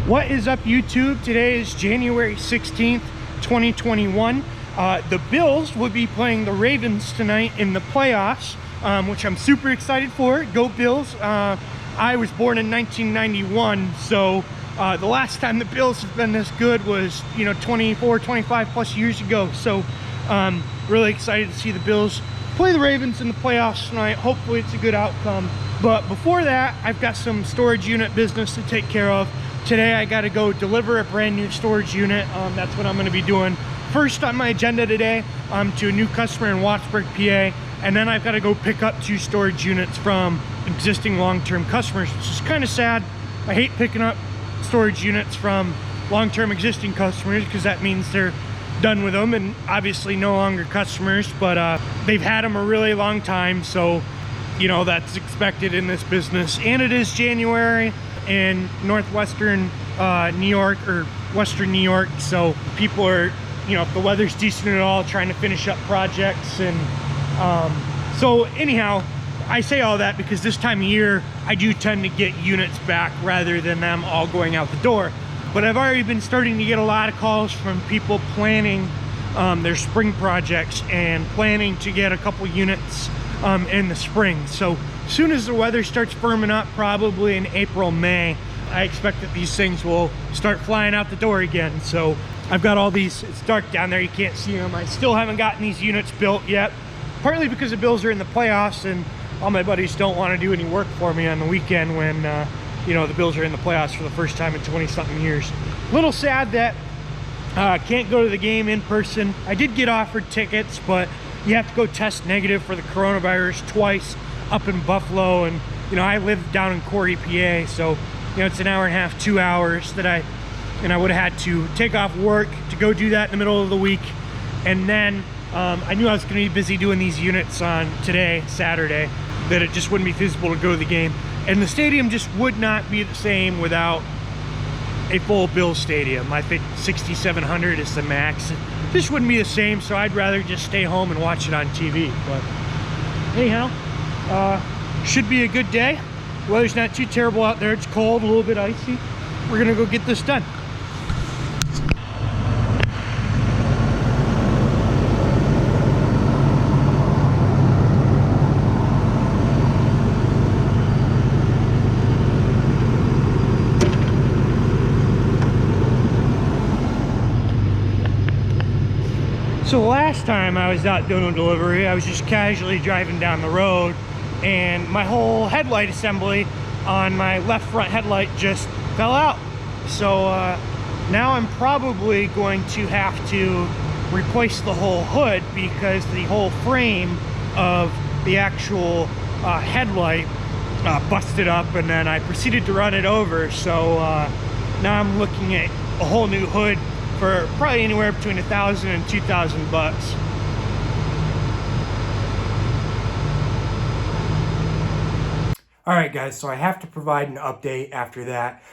What is up, YouTube? Today is January 16th, 2021. The Bills will be playing the Ravens tonight in the playoffs, which I'm super excited for. Go Bills. I was born in 1991, so the last time the Bills have been this good was, 24, 25 plus years ago. So really excited to see the Bills play the Ravens in the playoffs tonight. Hopefully it's a good outcome. But before that, I've got some storage unit business to take care of. Today I got to go deliver a brand new storage unit. That's what I'm going to be doing first on my agenda today, to a new customer in Wattsburg, PA. And then I've got to go pick up 2 storage units from existing long-term customers, which is kind of sad. I hate picking up storage units from long-term existing customers because that means they're done with them and obviously no longer customers, but they've had them a really long time, so that's expected in this business. And it is January in northwestern New York, or western New York, so people are, if the weather's decent at all, trying to finish up projects. And so anyhow, I say all that because this time of year I do tend to get units back rather than them all going out the door. But I've already been starting to get a lot of calls from people planning their spring projects and planning to get a couple units in the spring. So as soon as the weather starts firming up, probably in April, May, I expect that these things will start flying out the door again. So I've got all these, it's dark down there, you can't see them. I still haven't gotten these units built yet, partly because the Bills are in the playoffs and all my buddies don't want to do any work for me on the weekend when the Bills are in the playoffs for the first time in 20-something years. A little sad that can't go to the game in person. I did get offered tickets, but you have to go test negative for the coronavirus twice up in Buffalo. And, I live down in Corey, PA, so, it's an hour and a half, 2 hours that I would have had to take off work to go do that in the middle of the week. And then I knew I was going to be busy doing these units on today, Saturday, that it just wouldn't be feasible to go to the game. And the stadium just would not be the same without a full Bills stadium. I think 6,700 is the max. This wouldn't be the same, so I'd rather just stay home and watch it on TV. But anyhow, should be a good day. Weather's not too terrible out there. It's cold, a little bit icy. We're gonna go get this done. So last time I was out doing a delivery, I was just casually driving down the road and my whole headlight assembly on my left front headlight just fell out. So now I'm probably going to have to replace the whole hood because the whole frame of the actual headlight busted up, and then I proceeded to run it over. So now I'm looking at a whole new hood for probably anywhere between $1,000 and $2,000. All right, guys, so I have to provide an update after that.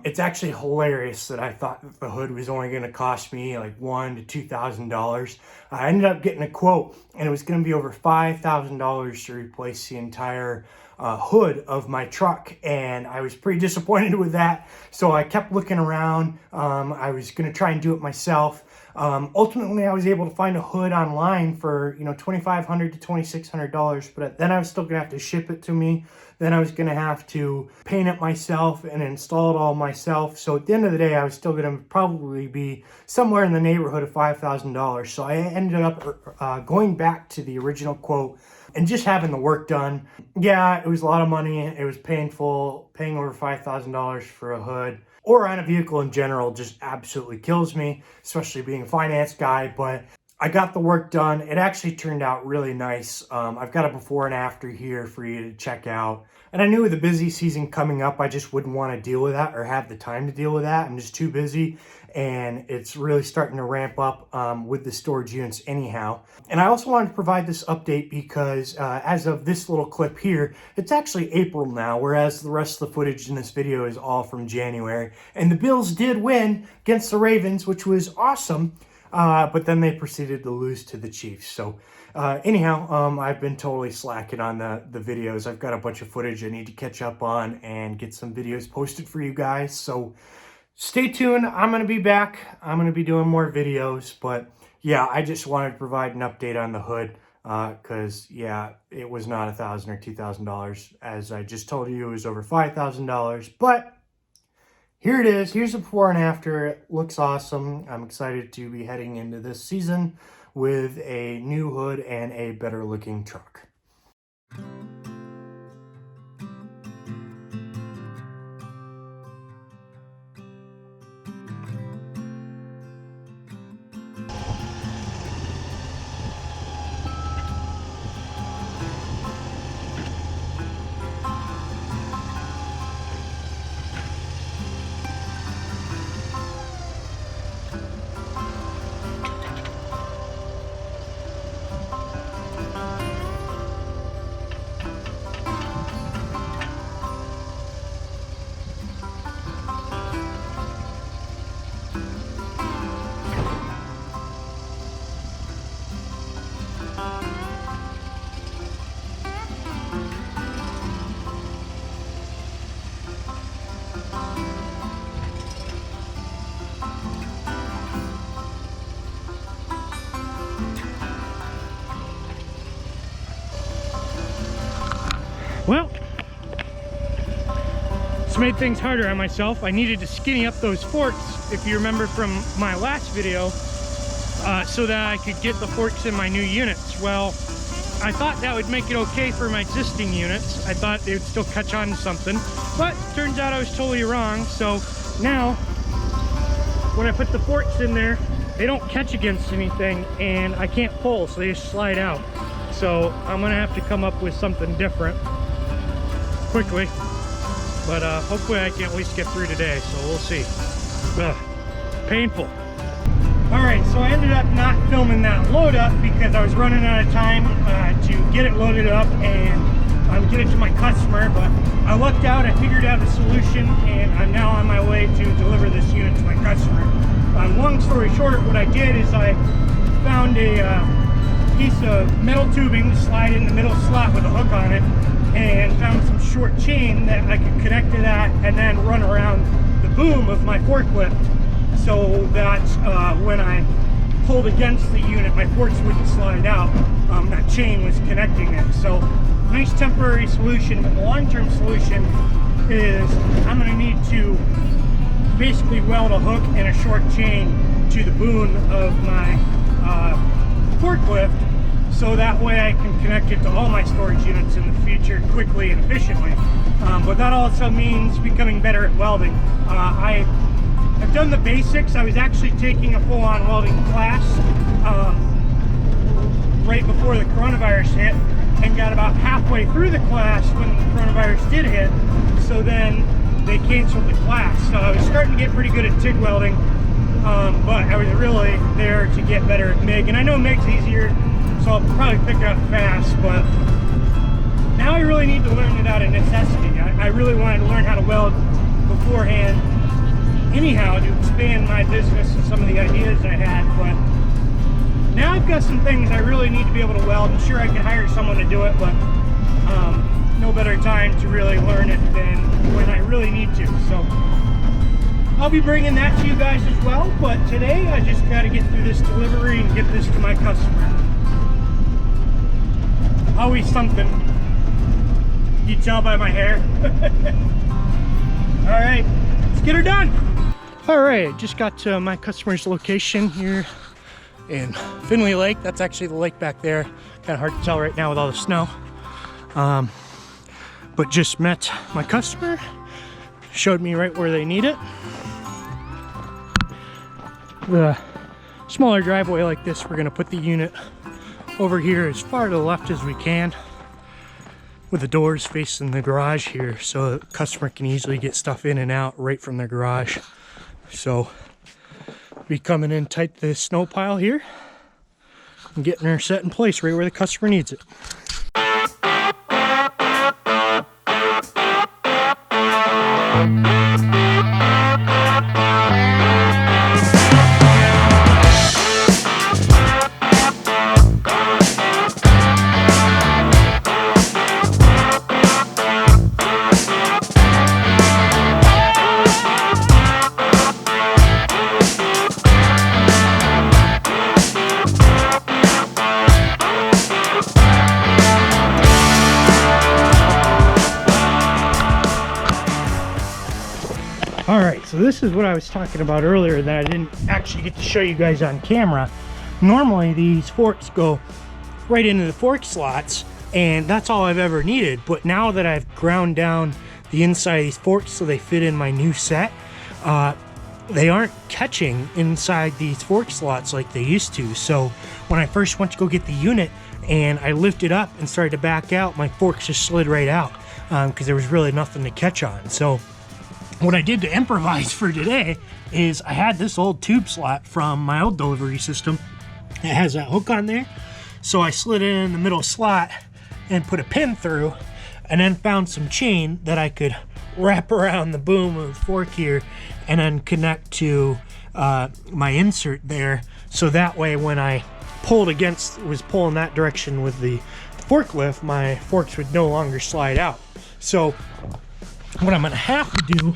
It's actually hilarious that I thought that the hood was only going to cost me like $1,000 to $2,000. I ended up getting a quote, and it was going to be over $5,000 to replace the entire hood of my truck, and I was pretty disappointed with that. So I kept looking around. I was going to try and do it myself. Ultimately, I was able to find a hood online for $2,500 to $2,600, but then I was still gonna have to ship it to me. Then I was gonna have to paint it myself and install it all myself. So at the end of the day, I was still gonna probably be somewhere in the neighborhood of $5,000. So I ended up going back to the original quote and just having the work done. Yeah, it was a lot of money. It was painful. Paying over $5,000 for a hood or on a vehicle in general just absolutely kills me, especially being a finance guy. But I got the work done. It actually turned out really nice. I've got a before and after here for you to check out. And I knew with the busy season coming up, I just wouldn't want to deal with that or have the time to deal with that. I'm just too busy, and it's really starting to ramp up with the storage units anyhow. And I also wanted to provide this update because as of this little clip here, it's actually April now, whereas the rest of the footage in this video is all from January. And the Bills did win against the Ravens, which was awesome. But then they proceeded to lose to the Chiefs. So anyhow, I've been totally slacking on the videos. I've got a bunch of footage I need to catch up on and get some videos posted for you guys. So Stay tuned. I'm going to be back. I'm going to be doing more videos, but yeah, I just wanted to provide an update on the hood because yeah, it was not $1,000 or $2,000. As I just told you, it was over $5,000, but here it is. Here's the before and after. It looks awesome. I'm excited to be heading into this season with a new hood and a better looking truck. Well, it's made things harder on myself. I needed to skinny up those forks, if you remember from my last video, so that I could get the forks in my new units. Well, I thought that would make it okay for my existing units. I thought they would still catch on to something, but turns out I was totally wrong. So now, when I put the forks in there, they don't catch against anything and I can't pull, so they just slide out. So I'm gonna have to come up with something different quickly, but hopefully I can at least get through today, so we'll see. Ugh, painful. All right, so I ended up not filming that load up because I was running out of time to get it loaded up and get it to my customer, but I lucked out, I figured out a solution, and I'm now on my way to deliver this unit to my customer. Long story short, what I did is I found a piece of metal tubing to slide in the middle slot with a hook on it, and found some short chain that I could connect to that and then run around the boom of my forklift so that when I pulled against the unit, my forks wouldn't slide out. That chain was connecting it. So nice temporary solution, but the long-term solution is I'm going to need to basically weld a hook and a short chain to the boom of my forklift, so that way I can connect it to all my storage units in the future quickly and efficiently. But that also means becoming better at welding. I've done the basics. I was actually taking a full-on welding class right before the coronavirus hit, and got about halfway through the class when the coronavirus did hit, so then they canceled the class. So I was starting to get pretty good at TIG welding, but I was really there to get better at MIG, and I know MIG's easier, so I'll probably pick it up fast, but now I really need to learn it out of necessity. I really wanted to learn how to weld beforehand anyhow to expand my business and some of the ideas I had, but now I've got some things I really need to be able to weld. I'm sure I could hire someone to do it, but no better time to really learn it than when I really need to. So I'll be bringing that to you guys as well, but today I just got to get through this delivery and get this to my customer. Always something. You tell by my hair. All right, let's get her done. All right, just got to my customer's location here in Finley Lake. That's actually the lake back there. Kind of hard to tell right now with all the snow. But just met my customer. Showed me right where they need it. The smaller driveway like this, we're gonna put the unit over here as far to the left as we can, with the doors facing the garage here, so the customer can easily get stuff in and out right from their garage. So be coming in tight to this snow pile here and getting her set in place right where the customer needs it. All right, so this is what I was talking about earlier that I didn't actually get to show you guys on camera. Normally these forks go right into the fork slots, and that's all I've ever needed. But now that I've ground down the inside of these forks so they fit in my new set, they aren't catching inside these fork slots like they used to. So when I first went to go get the unit and I lifted up and started to back out, my forks just slid right out because there was really nothing to catch on. So what I did to improvise for today is I had this old tube slot from my old delivery system. It has that hook on there. So I slid it in the middle slot and put a pin through, and then found some chain that I could wrap around the boom of the fork here and then connect to my insert there. So that way when I was pulling that direction with the forklift, my forks would no longer slide out. So what I'm gonna have to do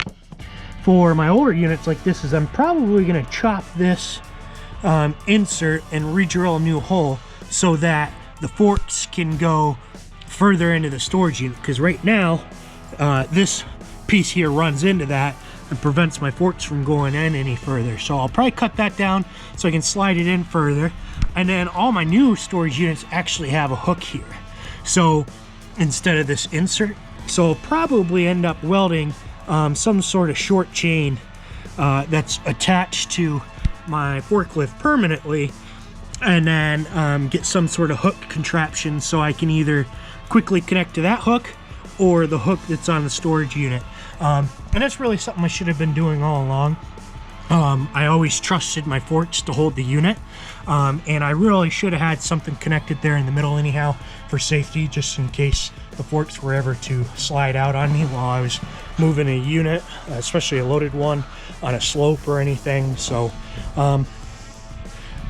for my older units like this is I'm probably gonna chop this insert and re-drill a new hole so that the forks can go further into the storage unit, because right now this piece here runs into that and prevents my forks from going in any further. So I'll probably cut that down so I can slide it in further. And then all my new storage units actually have a hook here, so instead of this insert. So I'll probably end up welding some sort of short chain that's attached to my forklift permanently, and then get some sort of hook contraption so I can either quickly connect to that hook or the hook that's on the storage unit. And that's really something I should have been doing all along. I always trusted my forks to hold the unit, and I really should have had something connected there in the middle anyhow for safety, just in case the forks were ever to slide out on me while I was moving a unit, especially a loaded one on a slope or anything. So yeah,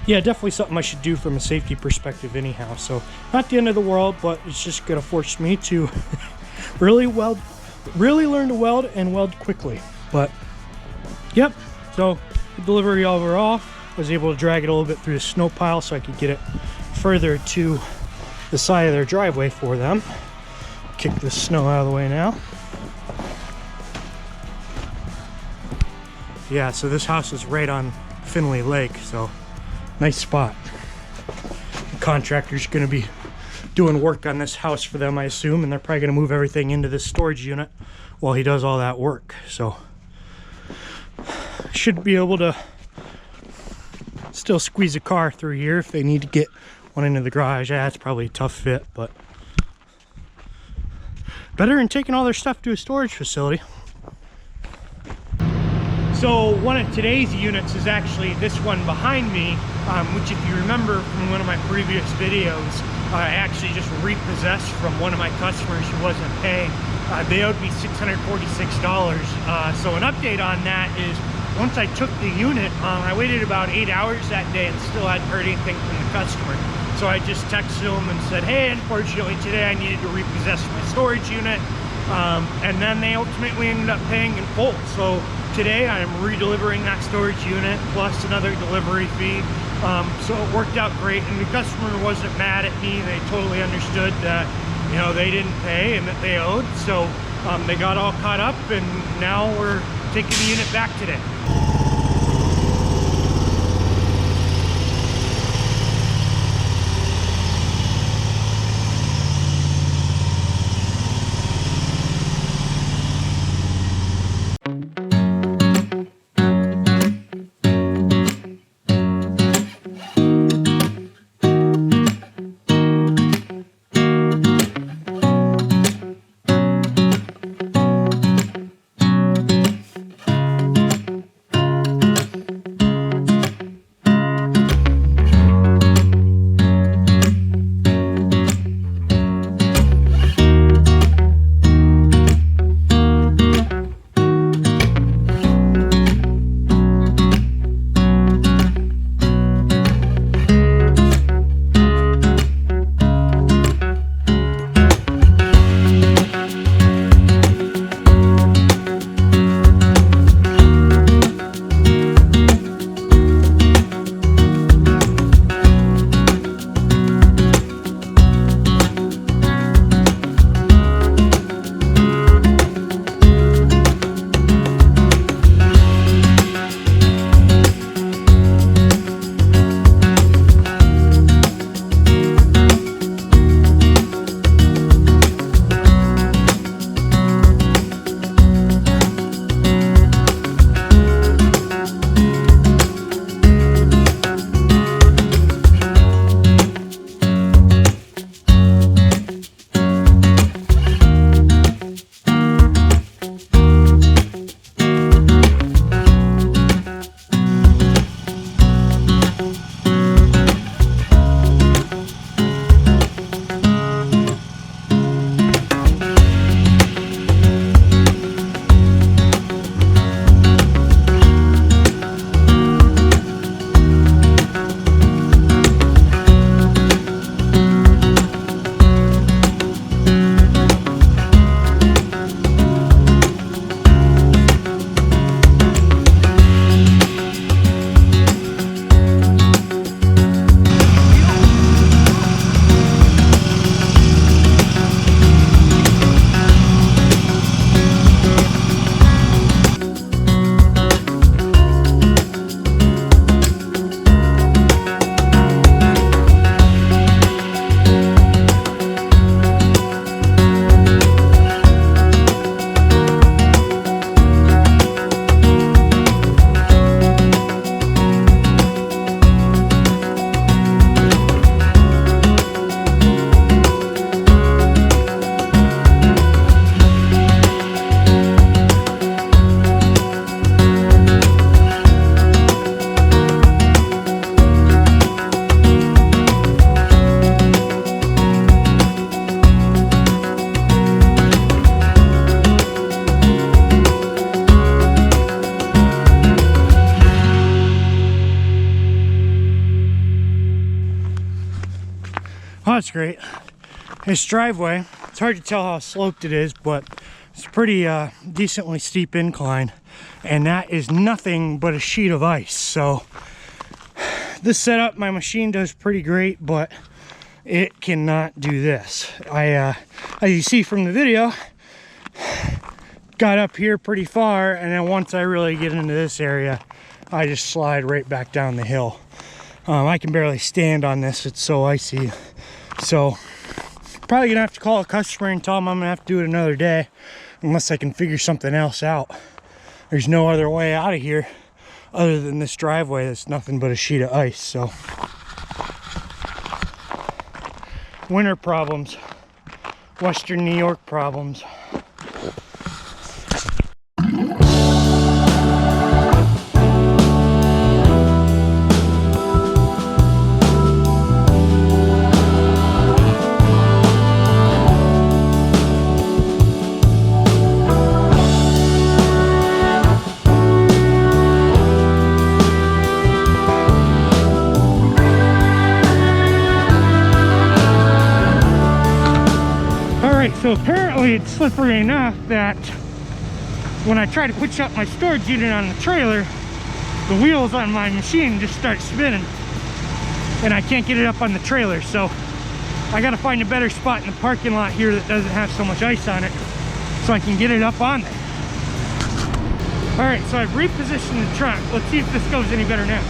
definitely something I should do from a safety perspective anyhow. So not the end of the world, but it's just gonna force me to really learn to weld and weld quickly. But yep, so the delivery overall, was able to drag it a little bit through the snow pile so I could get it further to the side of their driveway for them. Kick this snow out of the way now. Yeah, so this house is right on Finley Lake, so nice spot. The contractor's gonna be doing work on this house for them, I assume, and they're probably gonna move everything into this storage unit while he does all that work. So should be able to still squeeze a car through here if they need to get one into the garage. Yeah, it's probably a tough fit, but better than taking all their stuff to a storage facility. So one of today's units is actually this one behind me, which if you remember from one of my previous videos, I actually just repossessed from one of my customers who wasn't paying. They owed me $646. So an update on that is, once I took the unit, I waited about 8 hours that day and still hadn't heard anything from the customer. So I just texted them and said, hey, unfortunately today I needed to repossess my storage unit. And then they ultimately ended up paying in full. So today I am redelivering that storage unit plus another delivery fee. So it worked out great, and the customer wasn't mad at me. They totally understood that, you know, they didn't pay and that they owed. So they got all caught up, and now we're taking the unit back today. Well, that's great. This driveway, it's hard to tell how sloped it is, but it's a pretty decently steep incline, and that is nothing but a sheet of ice. So this setup, my machine does pretty great, but it cannot do this. As you see from the video, got up here pretty far, and then once I really get into this area, I just slide right back down the hill. I can barely stand on this, it's so icy. So probably gonna have to call a customer and tell them I'm gonna have to do it another day unless I can figure something else out. There's no other way out of here other than this driveway that's nothing but a sheet of ice. So winter problems, Western New York problems. So apparently it's slippery enough that when I try to push up my storage unit on the trailer, the wheels on my machine just start spinning and I can't get it up on the trailer. So I got to find a better spot in the parking lot here that doesn't have so much ice on it so I can get it up on there. All right, so I've repositioned the trunk. Let's see if this goes any better now.